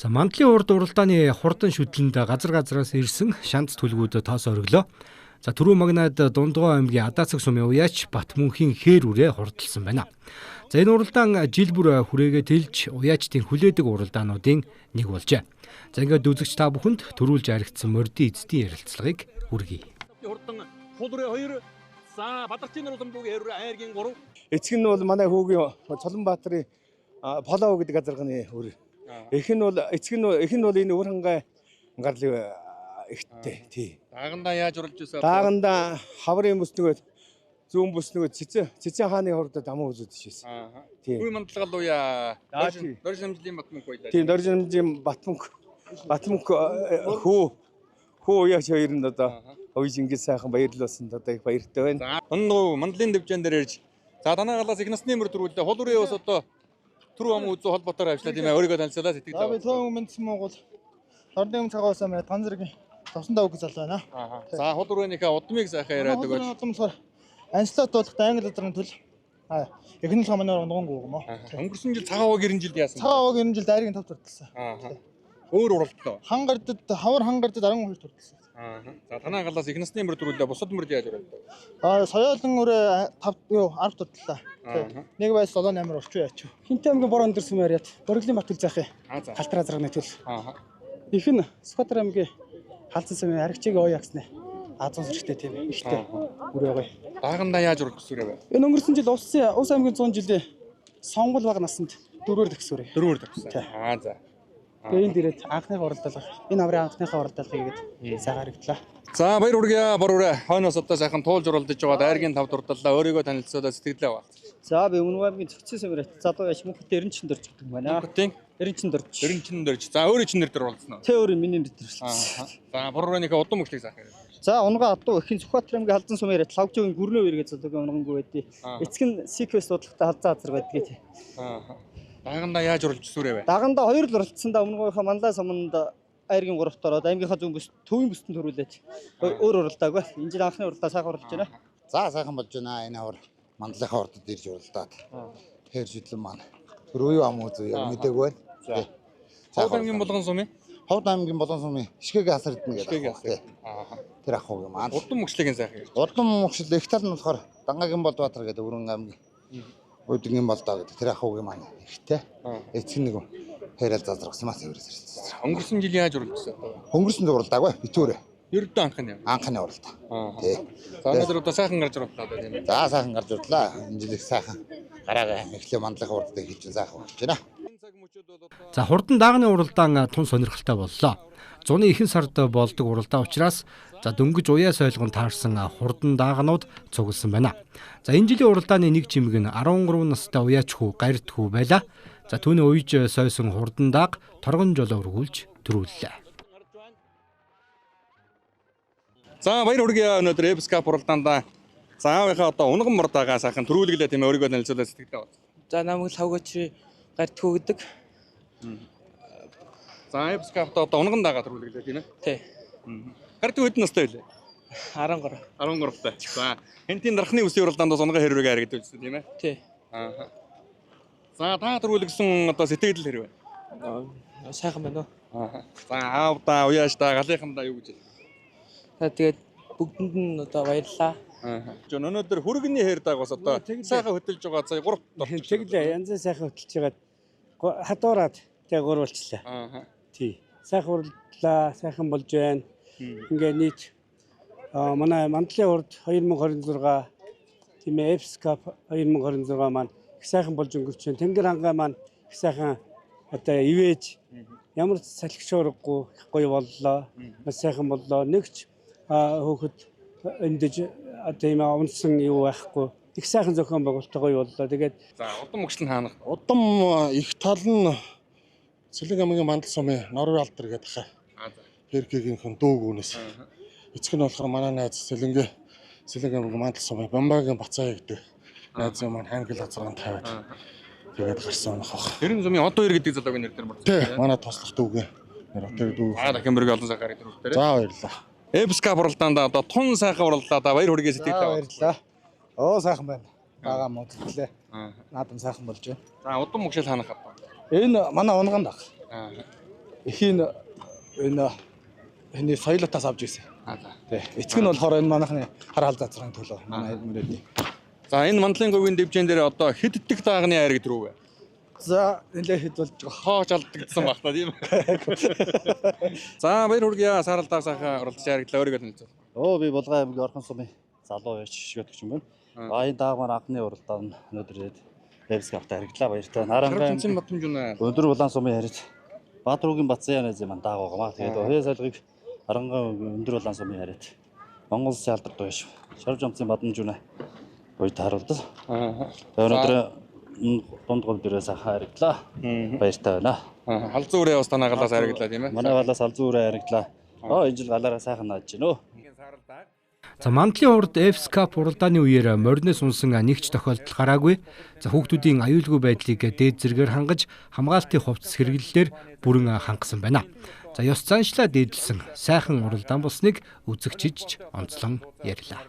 За мандлын урд уралдааны хурдан шүтлэнд газар газраас ирсэн шанц түлгүүд тоос ориглоо. За түрүү магнад Дундгой аймгийн Адаацаг сумын уяач Батмөнхийн хээр үрээ хурдталсан байна. За энэ уралдаан жил бүр хүрээгээ тэлж уяачдын хүлээдэг уралдаануудын нэг болжээ. За ингээд үзэгч та бүхэнд төрүүлж аригдсан мордын эзэдийн ярилцлагыг хүргэе. Хурдан хулрын 2 за Бадарчин уламдуугийн айргийн 3 эцэг нь бол манай хүүгийн Цолонбаатарын Полоо гэдэг газарганы өр. Их нь бол энэ Өрхангай гарлын ихтэй тий. Даагандаа яаж уралж ирсэн? Даагандаа хаврын бүс нөгөө зүүн бүс нөгөө цэцэн хааны хордод амуу үзүүлж шээсэн. Тий. Хүй мандлагал уяа. Доржинамжлын Батмөнх байлаа. Тий, Доржинамжлын Батмөнх хүү уяач хоёр нь одоо Өвж Ингээс сайхан баярлуулсан одоо их баяртай байна. Дундгой мандлын дэвжэн дээр ирж за танаагалаас их насны мөр төрүүлээ. Хулрын бас одоо түрүү ам үзүү холбоотойгоор ажиллаад юм аа. Өөрийгөө танилцуулаад сэтгэл зав. Би Төвөн Мэндсэн Монгол Ордын цагаасан мэ Танзэргийн тосондоо үг зал байна. За хулрынхаа удмыг сайхан яриад өгөөч. Удмсаар анслаад болох англи газрын төл эхнэл хамаанаар унгангуу юм уу. Өнгөрсөн жил цагаан ууг 90 жилд яасан? Цагаан ууг 90 жилд айргийн тав турталсан. Өөр уралдлаа. Хавар хангардад 12 турталсан. За танаагалаас их насны мөр төрүүлээ. Бусад мөрд яаж уралдав? Соёолон өрөө 10 турталлаа. Нэг байс 7-8 орчуу яач. Хинтээ аймгийн бор өндөрсөн яриад Бориглын Батүл заахын халтар азрагны төл. Их нь Сүхбаатар аймгийн халдсан сумын аригчгийн уяагсны Азон сэрхтэй тийм ихтэй үр байгаа. Даагандаа яаж уралж ирсэн вэ? Энэ өнгөрсөн жил Улс аймгийн 100 жилийн сонгол баг насанд 4-өр төгсөөрэй. 4-өр төгссөн. За. Тэгээ энд ирээд анхныхаа уралдаалга энэ аврын анхныхаа уралдаалгыг игээд сайхан харагдлаа. За баяр хүргэе бороо хойноос одоо сайхан туулж уралдаж байгаад айргийн тав дурдлаа өөрийгөө танилцуулаад сэтгэлээ баа. За би Өмнөг аймгийн Цогцын сумын залуу яш мөнхөд Эренчин дөрж гэдэг байна. Эренчин дөрж. За өөрийн чинь нэр дээр уралдсан уу? Тэ өөрийн миний нэр дээр уралдсан. За борооныхаа удам мөчлийг заах. За унгаа адуу ихийн Сүхбаатар аймгийн халдсан сумын яриад Лавжгийн гүрнөө үргээ залуугийн унгангуу байдیں۔ Эцэг нь CQS судалгатай халдсан азар байдгийг. Даагандаа яаж уралж сүрээ вэ? Даагандаа 2 л уралдсан да өмнөгийнхөө Манлай суманд айргийн 3-т ороод аймгийнхаа зүүн бүс төвийн бүстэн төрүүлээд өөр уралдаагүй. Энэ жил анхны уралдаа сайхан уралж байна. За сайхан болж байна. Энэ авар Манлайхаа урдад ирж уралдаад. Тэр шидлэн маань рүү ам үзүү мэдээг байна. Ховд аймгийн Болгон сумын Ховд аймгийн Болгон сумын Ишгээг асардна гэдэг. Тэр ах уу маань. Удам мөчлөгийн сайхан. Удам мөчлөл их тал нь болохоор Дангагийн Болбаатар гэдэг Өргөн аймгийн Өдгийн болдоо гэдэг тэр ах уу маань ихтэй. Эцэг нэг хэрэл зазрагсан мас өөрөөс ирсэн. Өнгөрсөн жил яаж уралжсан? Өнгөрсөн уралдаагүй битүүрээ. Ердөө анхны уралдаа. Тий. За өнөөдөр одоо сайхан гарч урлаа тийм ээ. За сайхан гарч урлаа. Энэ жил их сайхан гараагаа эхлээ мандлахын уралдааг хийж сайхан болж байна. За хурдан даагны уралдаан тун сонирхолтой боллоо. Зуны ихэнх сард болдог уралдаан учраас за дөнгөж уяас ойлгон таарсан хурдан даагнууд цугласан байна. За энэ жилийн уралдааны нэг жимэг нь 13 настай уяач хүү Гарит хүү байлаа. За түүний уйж сойсон хурдан дааг торгон жолоо өргүүлж төрүүллээ. За баяр хүргэе өнөөдөр Эпскап уралдаанд за аавынхаа одоо унган мордаагаа сайхан төрүүлгэлээ тийм өөрийгөө танилцуулаад сэтгэлээ бод. За намайг Лавгочри Гарит хүү гэдэг. За Эпскапт одоо унган даага төрүүлгэлээ тийм ээ. Тий. Гарит хүү хэдэн настай вэ? 13. 13 таа. За энтийн дархны үсгийн уралдаанд унган хэрвэгээ харагдуулсан тийм ээ. Тий. За та төрүүлгсэн одоо сэтгэл хэрвээ. Сайхан байна уу? За аавдаа уяаш та галынхандаа юу гэж хэлээ? За тэгээд бүгдэнд нь одоо баярлалаа. Өнөөдөр хүргэний хэр дааг бас одоо сайхан хөтөлж байгаа сая 3 дорч. Тэглээ янз сайхан хөтөлж байгаад хадуураад тэг гурвалчлаа. Тий. Сайхан урлаа, сайхан болж байна. Ингээ нийт манай мандлын урд 2026 тийм ээ Эпскап 2026 маань их сайхан болж өнгөрч байна. Тэнгэр хангаа маань их сайхан одоо ивэж ямар салхишуургагүй их гоё боллоо. Маш сайхан боллоо. Нэгч хөөхд эндэж одоо юм унсан юу байхгүй. Их сайхан зохион байгуулалттай гоё боллоо. Тэгээд за удам мөчлөн хаанах. Удам их тал нь Сэлэг аймгийн Мандал сумын Норвын алдар гэдэг хаа. Хэркэгийнхэн дүүгүүнээс. Эцэг нь болохоор манай найз Сэлэг аймгийн Мандал сумын Бамбагийн Бацаа гэдэг найз маань хангил азран тавиад тэгээд гарсан бах. Тэрэн сумын одоо 2 гэдэг залуугийн нэр дээр мөр. Тий, манай тослох дүүгээ. Нэр тэр дүү. Дахимбэргийн олон сайхан харагдсан үү? За баярлалаа. Эпскап уралдаанд одоо тун сайхан урлаа да баяр хүргээ сэтгэлээ. Баярлалаа. Оо сайхан байна. Бага мод төлөө. Наадам сайхан болж байна. За удам мөшөл хаанах аваа. Энэ манай унган дах. Эхийн энэ соёлоотаас авч ирсэн. Тий. Эцэг нь болохоор энэ манайхны хар хаал зазрын төлөө манай мөрөдний. За энэ мандлын говийн дэвжэн дээр одоо хэддэг даагны айраг төрөв вэ? За нэлээд хэд болж байгаа. Хооч алдагдсан баг та тийм. За баяр хүргье. Саарал дааг сайхан оролцож харагдлаа өөрийгөө танилцуул. Би Булган аймгийн Орхон сумын залуу байж шигдэгч юм байна. Энэ дааг маань анхны уралдаан нь өнөөдөр ирээд Эвск автаа харагдлаа баяртай. Наранбай Батмжуна. Өндөр улаан сумын харид Баатаруугийн Бацаан эзэм маань дааг байгаа маа. Тэгээд Ояа салгыг Арангаа өндөр улаан сумын харид Монгол улсын алдартай биш. Шарв жамцын Бадамжуна буйд харуулдаг. Өнөөдөр дунд гол дээрээ сайхан харагдлаа. Баяртай байна. Халзуу үрээ бас танаа галаас харагдлаа тийм ээ. Манай галаас алзуу үрээ харагдлаа. Энэ жил галаараа сайхан нааж гинөө. За мандлын урд F-Cup уралдааны үеэр мориноос унсан нэгч тохиолдол гараагүй. За хүүхдүүдийн аюулгүй байдлыг дээд зэргээр хангаж хамгаалтын хувцас хэрэглэлээр бүрэн хангасан байна. За ёс заншлаа дээдлсэн сайхан уралдаан болсныг үзэгчиж онцлон ярьлаа.